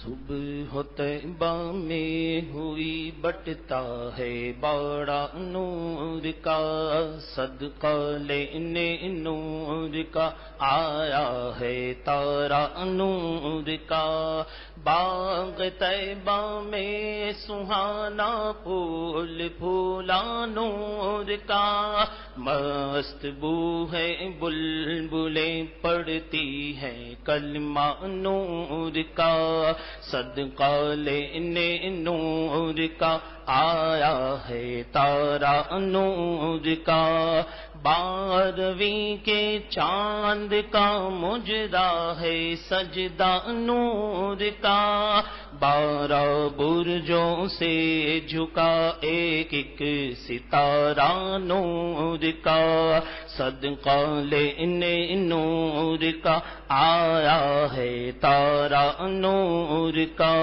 صبح طیبہ میں ہوئی بٹتا ہے بڑا نور کا، صدقہ لینے نور کا آیا ہے تارا نور کا۔ باغ طیبہ میں سہانا پھول پھولا نور کا، مست بو ہے بلبلیں پڑتی ہیں کلمہ نور کا، صدقہ لینے نور کا آیا ہے تارا نور کا۔ 12ویں کے چاند کا مجرا ہے سجدہ نور کا، 12 برجوں سے جھکا ایک ایک ستارہ نور کا، صدقہ لینے نور کا آیا ہے تارا نور کا۔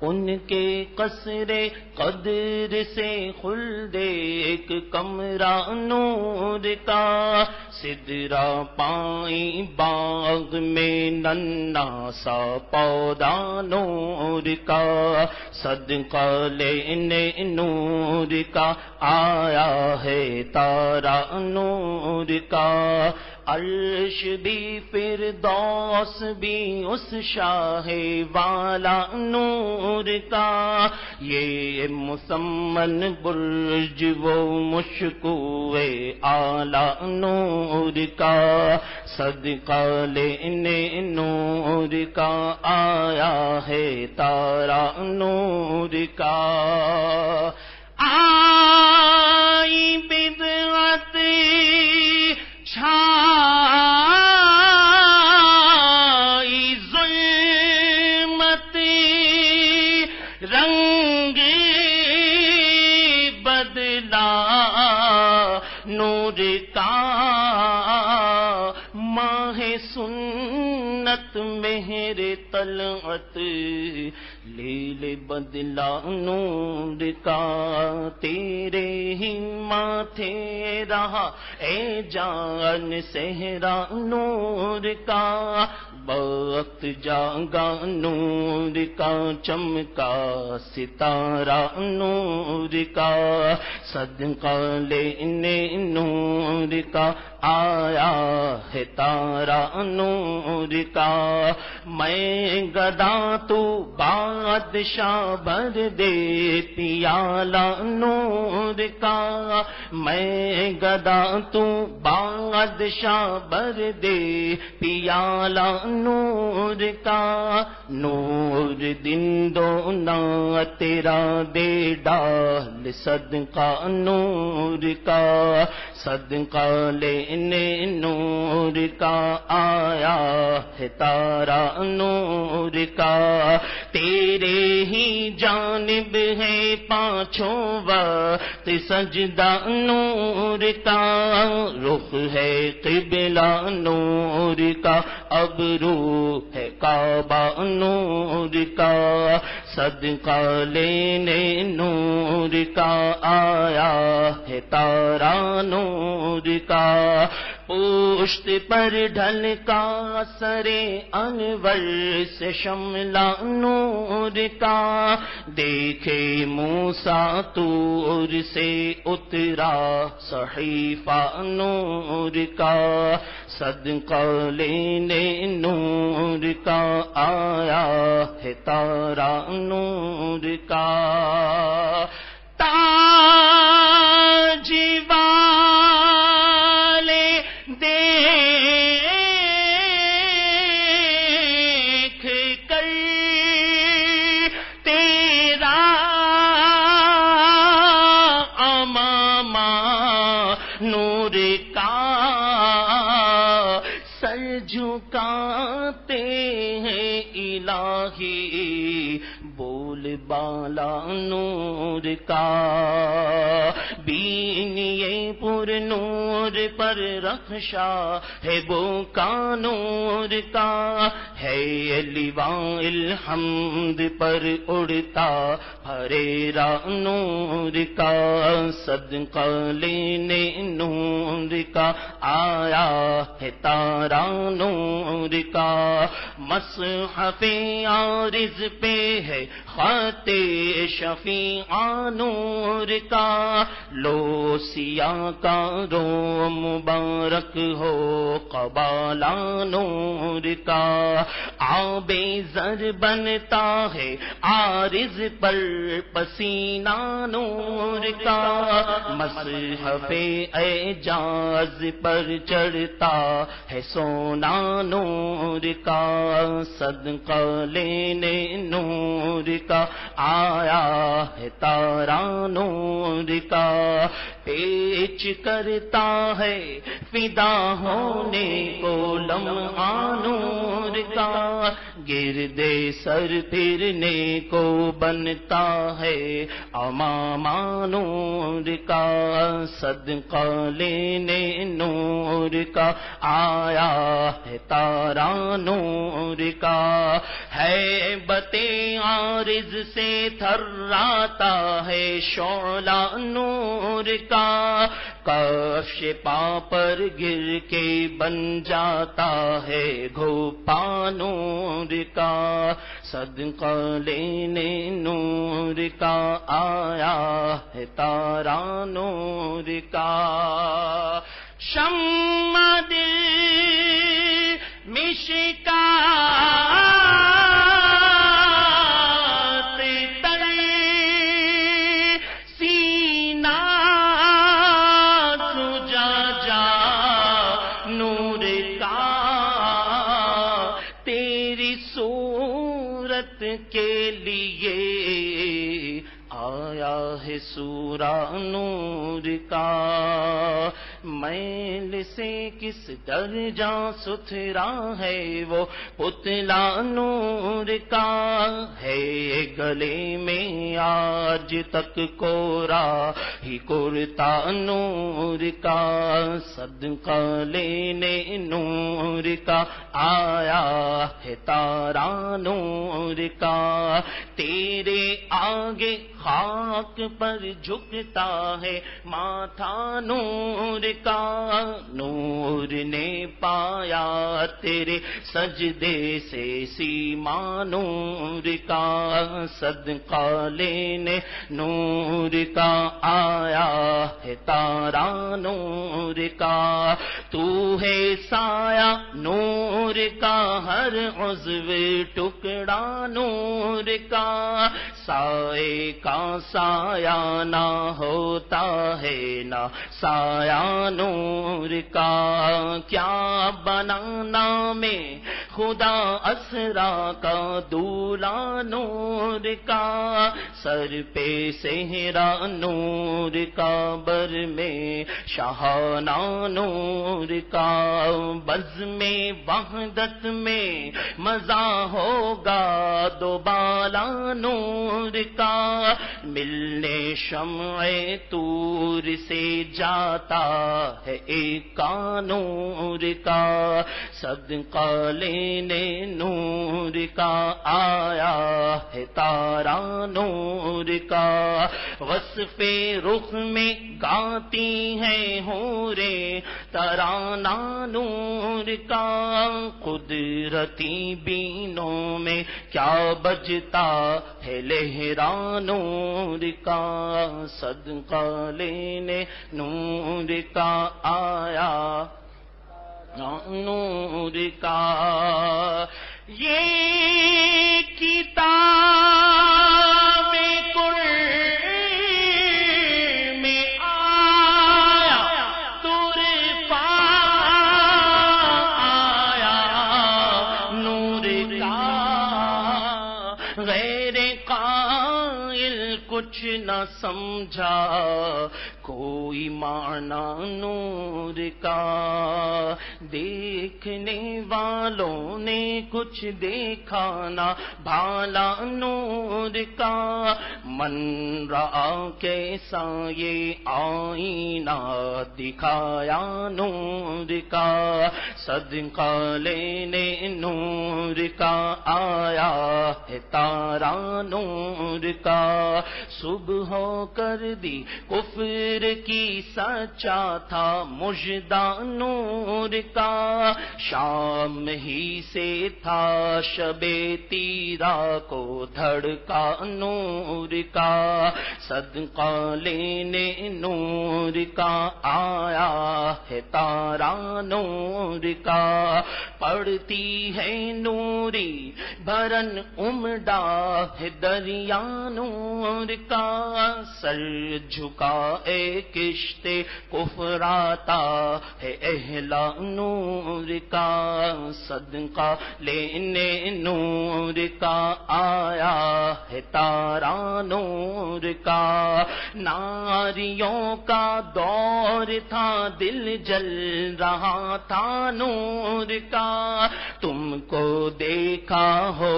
ان کے قصر قدر سے خلد ایک کمرہ نور کا، سدرا پائیں باغ میں ننھا سا پودا نور کا، صدقہ لینے نور کا آیا ہے تارا نور کا۔ عرش بھی فردوس بھی اس شاہ والا نور کا، یہ مسمن برج وہ مشکوے اعلی نور کا، صدقہ لینے نور کا آیا ہے تارا نور کا۔ آئی بدعت چھائی ظلمت، رنگ بدلا نور کا، ماہ سنت مہر طلعت لیل بدلا نور کا، تیرے ہی ماتھے رہا اے جان صحرا نور کا، وقت جاگا نور کا، چمکا ستارہ نور کا، صدقہ لینے نور کا آیا ہے تارا نور کا۔ میں گدا تو بادشاہ بھر دے پیالہ نور کا، میں گدا تو بادشاہ بھر دے پیالہ نور کا، نور دن دونا تیرا دے ڈال صدقہ نور کا، صدقہ لینے نور کا آیا ہے تارا نور کا۔ تیرے ہی جانب ہے پانچوں وقت سجدہ نور کا، رخ ہے قبلہ نور کا، ابرو ہے کعبہ نور کا، صدقہ لینے نور کا آیا ہے تارا نور کا۔ پشت پر ڈھل کا سرے انور سے شملہ نور کا، دیکھے موسیٰ طور سے اترا صحیفہ نور کا، صدقہ لینے نور کا آیا ہے تارا نور کا۔ تاج والے دیکھ کر تیرا امامہ نور کا، سر جھکاتے ہیں الہی بول بالا نور کا، جبین یہ پر نور پر رخشا ہے وہ کا نور کا ہے لیواء الحمد پر اڑتا پھریرا نور کا صدقہ لینے نور کا آیا ہے تارا نور کا مصحف عارض پہ ہے خط شفیع نور کا لو سیاہ کا رو مبارک ہو قبالہ نور کا آب زر بنتا ہے عارض پر پسینہ نور کا مصحف اعجاز پر چڑھتا ہے سونا نور کا صدقہ لینے نور کا آیا ہے تارا نور کا پیچ کرتا ہے فدا ہونے کو لمحہ نور کا گردے سر پھرنے کو بنتا ہے امامہ نور کا صدقہ لینے نور کا آیا ہے تارا نور کا ہے بتے عارض سے تھراتا ہے شعلہ نور کا کفش پا پر گر کے بن جاتا ہے گھوپا نور کا صدقہ لینے نور کا آیا ہے تارا نور کا شمع دل مشکات تر سینہ سجا جا نور کا تیری صورت کے لیے آیا ہے سورہ نور کا میل سے کس درجہ ستھرا ہے وہ پتلا نور کا ہے گلے میں آج تک کورا ہی کرتا نور کا صدقہ لینے نور کا آیا ہے تارا نور کا تیرے آگے خاک پر جھکتا ہے ماتھا نور کا نور نے پایا تیرے سجدے سے سیما نور کا صدقہ لینے نور کا آیا ہے تارا نور کا تو ہے سایہ نور کا ہر عضو ٹکڑا نور کا سائے کا سایہ نہ ہوتا ہے نہ سایہ نور کا کیا بنانا میں خدا اسرا کا دولا نور کا سر پہ صحرا نور کا بر میں شاہانہ نور کا بز میں وحدت میں مزہ ہوگا دوبالا نور کا ملنے شمع طور سے جاتا ہے ایک کا نور کا صدقہ لینے نور کا آیا ہے تارا نور کا وصف رخ میں گاتی ہیں حوریں ترانہ نور کا قدرتی بینوں میں کیا بجتا ہے لہرا نور کا صدقہ لینے نور کا آیا نور کا یہ کتاب میں آیا تور پا آیا نور کا غیر قائل کچھ نہ سمجھا کوئی معنی نور کا، دیکھنے والوں نے کچھ دیکھا نہ بھالا نور کا، من رہا کیسا یہ آئینہ دکھایا نور کا، صدقہ لینے نور کا آیا ہے تارا نور کا، صبح ہو کر دی کفر کی سچا تھا مژدہ نور کا، شام ہی سے تھا شب تیرا کو دھڑکا نور کا، صدقہ لینے نور کا آیا ہے تارا نور کا، پڑتی ہے نوری بھرن امڈا ہے دریا نور کا، سر جھکا اے کشتے کفر آتا ہے اہلا نور کا، صدقہ لینے نور کا آیا ہے تارا نور کا، ناریوں کا دور تھا دل جل رہا تھا نور کا، تم کو دیکھا ہو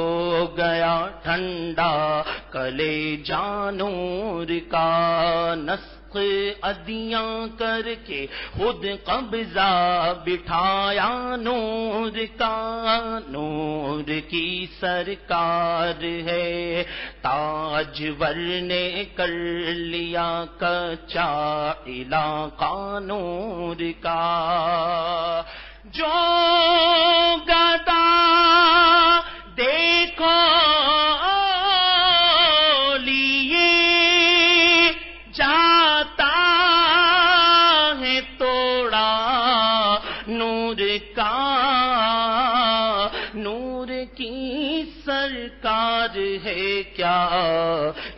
گیا ٹھنڈا کلیجہ نور کا، نسق ادیاں کر کے خود قبضہ بٹھایا نور کا، نور کی سرکار ہے تاجور نے کر لیا کچا علاقہ نور کا، جو گدا دیکھو لیے جاتا ہے توڑا نور کا، نور کی سرکار ہے کیا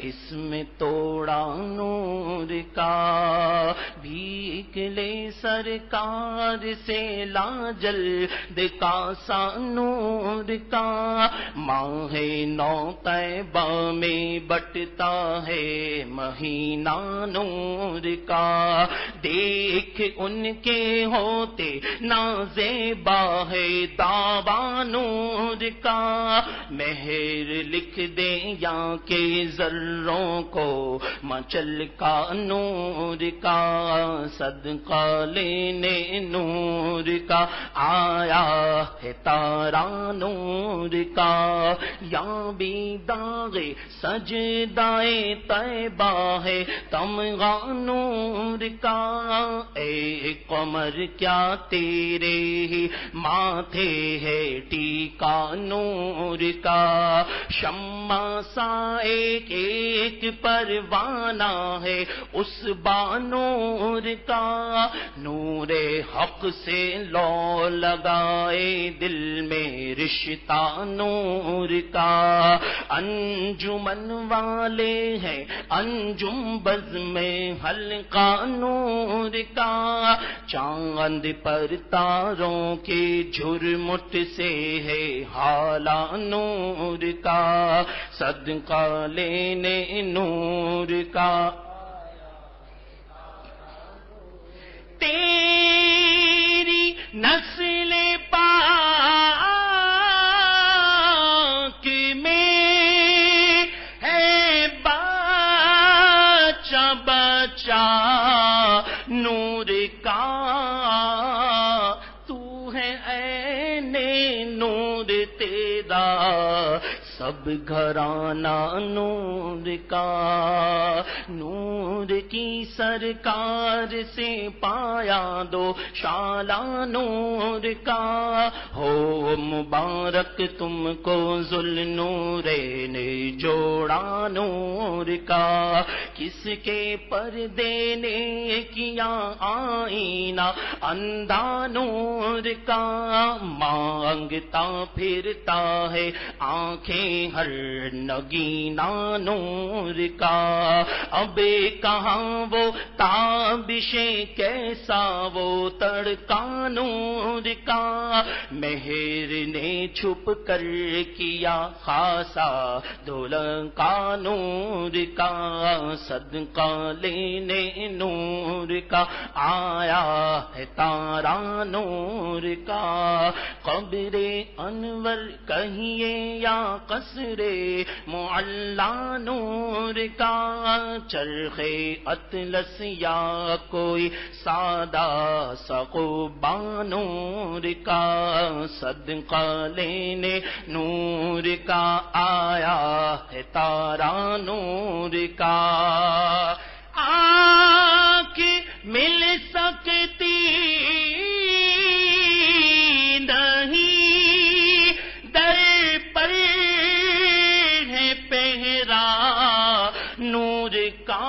اس میں توڑا نور کا، بھیک لے سرکار سے لاجل دکا سا نور کا، ماہ نو طیبہ میں بٹتا ہے مہینہ نور کا، دیکھ ان کے ہوتے نازیبا ہے دعویٰ نور کا، مہر لکھ دے یا کہ ذروں کو مچل کا نور کا، صدقہ لینے نور کا آیا ہے تارا نور کا، یا بھی داغ سجدائے طیبہ ہے تمغہ نور کا، اے قمر کیا تیرے ہی ماتھے ہے ٹیکا نور کا، شمع سا ایک ایک پروانہ ہے اس بانور کا، نور حق سے لو لگائے دل میں رشتہ نور کا، انجمن والے ہیں انجم بز میں حلقہ نور کا، چاند پر تاروں کے جھرمٹ سے ہے حالہ نور کا، صدقہ لینے نور کا، تیری نسل پاک میں ہے بچہ بچہ نور کا، تو ہے عین نور تیرا سب گھرانہ نور کا، نور کی سرکار سے پایا دو شالہ نور کا، ہو مبارک تم کو ذوالنورین جوڑا نور کا، کس کے پردے نے کیا آئینہ اندھا نور کا، مانگتا پھرتا ہے آنکھیں ہر نگینہ نور کا، اب کہاں وہ تابش کیسا وہ تڑکا نور کا، مہر نے چھپ کر کیا خاصا دھلن کا نور کا، صدقہ لینے نور کا آیا ہے تارا نور کا، قبر انور کہیے یا قصر معلا نور کا، چرخ اطلس یا کوئی سادہ سقبا نور کا، صدقہ لینے نور کا آیا ہے تارا نور کا، آنکھ مل سکتی نہیں در پر ہے پہرا نور کا،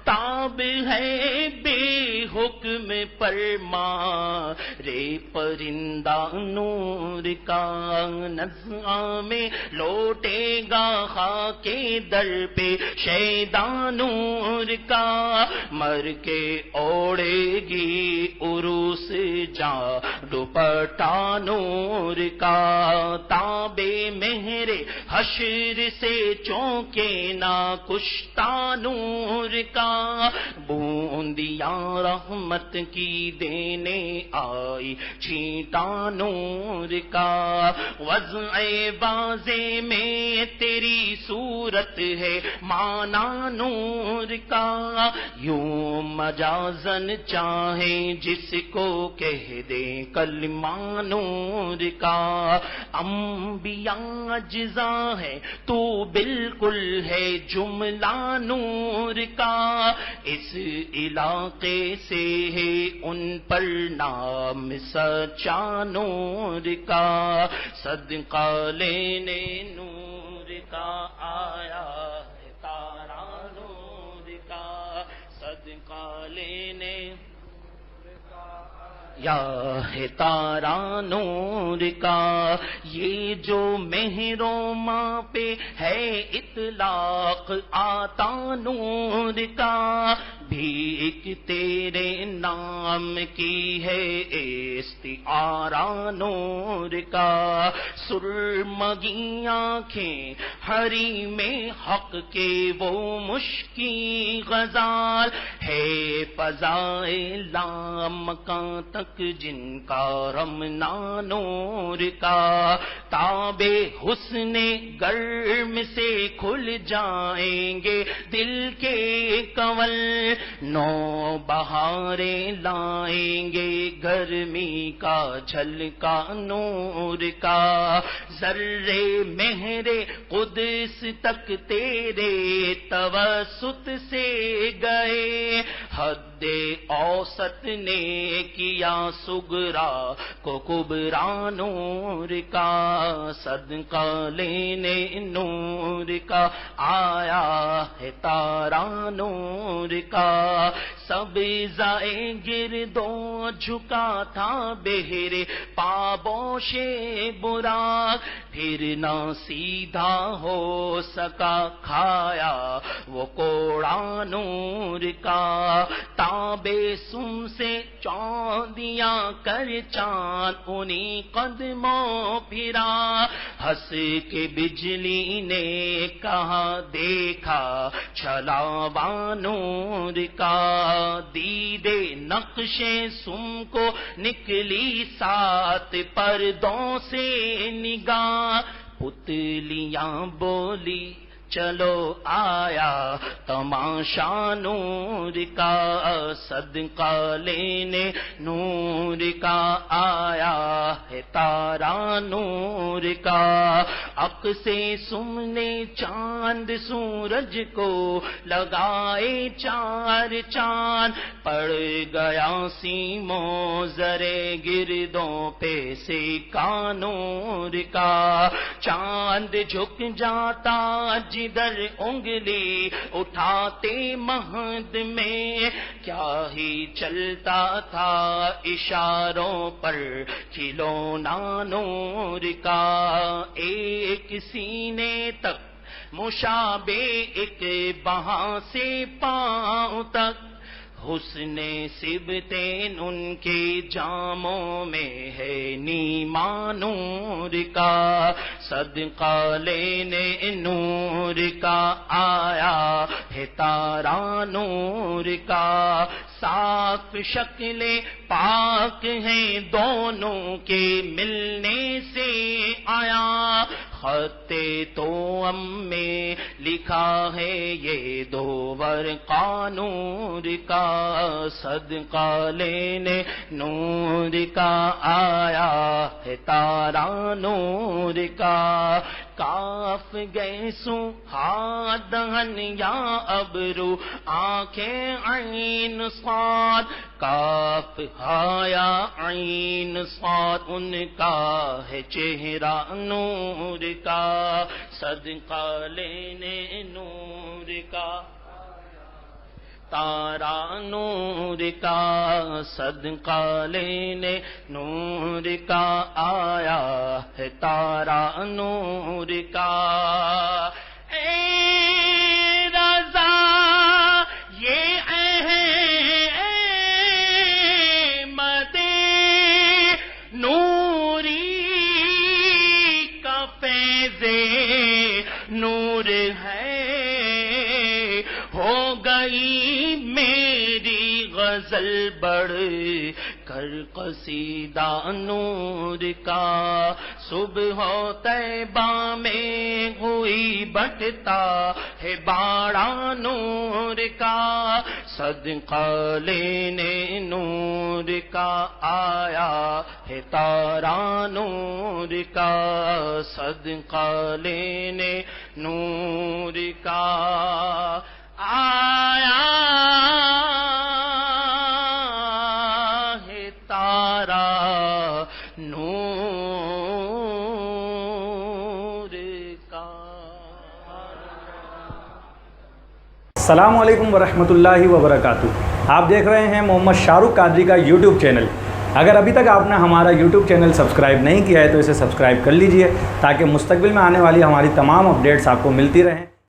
تاب ہے بے حکم فرما رے پرندہ نور کا، نزع میں لوٹے گا خاک در پہ شیدا نور کا، مر کے اوڑے گی عروس جا دوپٹہ نور کا، تابے مہر حشر سے چونکے نہ کشتا نور کا، بوندیاں رحمت کی دینے آئی چھینٹا نور کا، وضع بازے میں تیری صورت ہے مانا نور کا، یوں مجازن چاہیں جس کو کہہ دے کلمہ نور کا، انبیاء اجزا ہے تو بالکل ہے جملہ نور کا، اس علاقے سے ہے ان پر نام سچا نور کا، صدقہ لینے نور کا آیا ہے تارا نور کا، صدقہ لینے یا ہے تارا نور کا، یہ جو مہروں ماں پہ ہے اطلاق آتا نور کا، بھیک تیرے نام کی ہے استعارہ نور کا، سرمگی آنکھیں ہری میں حق کے وہ مشکی غزال ہے، فضائے لامکاں تک جن کا رمنا نور کا، تابے حسن گرم سے کھل جائیں گے دل کے کنول، نو بہاریں لائیں گے گرمی کا جھلکا نور کا، ذرے مہر قدس تک تیرے توسط سے گئے، حد اوسط نے کیا سگرا کو کبرا نور کا، صدقہ لینے نور کا آیا ہے تارا نور کا، سب زائے گردو جھکا تھا بہرے پابوش برا، پھر نہ سیدھا ہو سکا کھایا وہ کوڑا نور کا، تابے سم سے چاندیاں کر چاند انہی قدموں پھرا، ہنس کے بجلی نے کہا دیکھا چھلاوا نور کا، دیدے نقش سم کو نکلی سات پردوں سے نگاہ، پتلیاں بولی چلو آیا تماشا نور کا، صدقہ لینے نور کا آیا ہے تارا نور کا، عق سے سمنے چاند سورج کو لگائے چار چاند، پڑ گیا سیموں زرے گردوں پہ سکا نور کا، چاند جھک جاتا جدھر انگلی اٹھاتے مہد میں کیا ہی چلتا تھا اشاروں پر کھلونا نور کا، ایک سینے تک مشابہ ایک بہاں سے پاؤں تک، حسن سبتین ان کے جاموں میں ہے نیما نور کا، صدقہ لینے نور کا آیا ہے تارا نور کا، صاف شکل پاک ہیں دونوں کے ملنے سے آیا، خط توأم میں لکھا ہے یہ دو ورقہ نور کا، صدقہ لینے نور کا آیا ہے تارا نور کا، کاف گیسو ہاتھ دہن یا ابرو آنکھیں عین صاد، کاف ہایا عین صاد ان کا ہے چہرہ نور کا، صدقہ لینے نور کا تارا نور کا، صدقہ لینے نور کا آیا ہے تارا نور کا، اے رضا یہ احمد نوری کا فیض نور ہے، ہو گئی میری غزل بڑھ کر قصیدہ نور کا، صبح طیبہ میں ہوئی بٹتا ہے باڑا نور کا، صدقہ لینے نور کا آیا ہے تارا نور کا، صدقہ لینے نور کا آیا ہے تارا نور کا۔ السلام علیکم ورحمۃ اللہ وبرکاتہ۔ آپ دیکھ رہے ہیں محمد شاہ رخ قادری کا یوٹیوب چینل۔ اگر ابھی تک آپ نے ہمارا یوٹیوب چینل سبسکرائب نہیں کیا ہے تو اسے سبسکرائب کر لیجئے تاکہ مستقبل میں آنے والی ہماری تمام اپڈیٹس آپ کو ملتی رہیں۔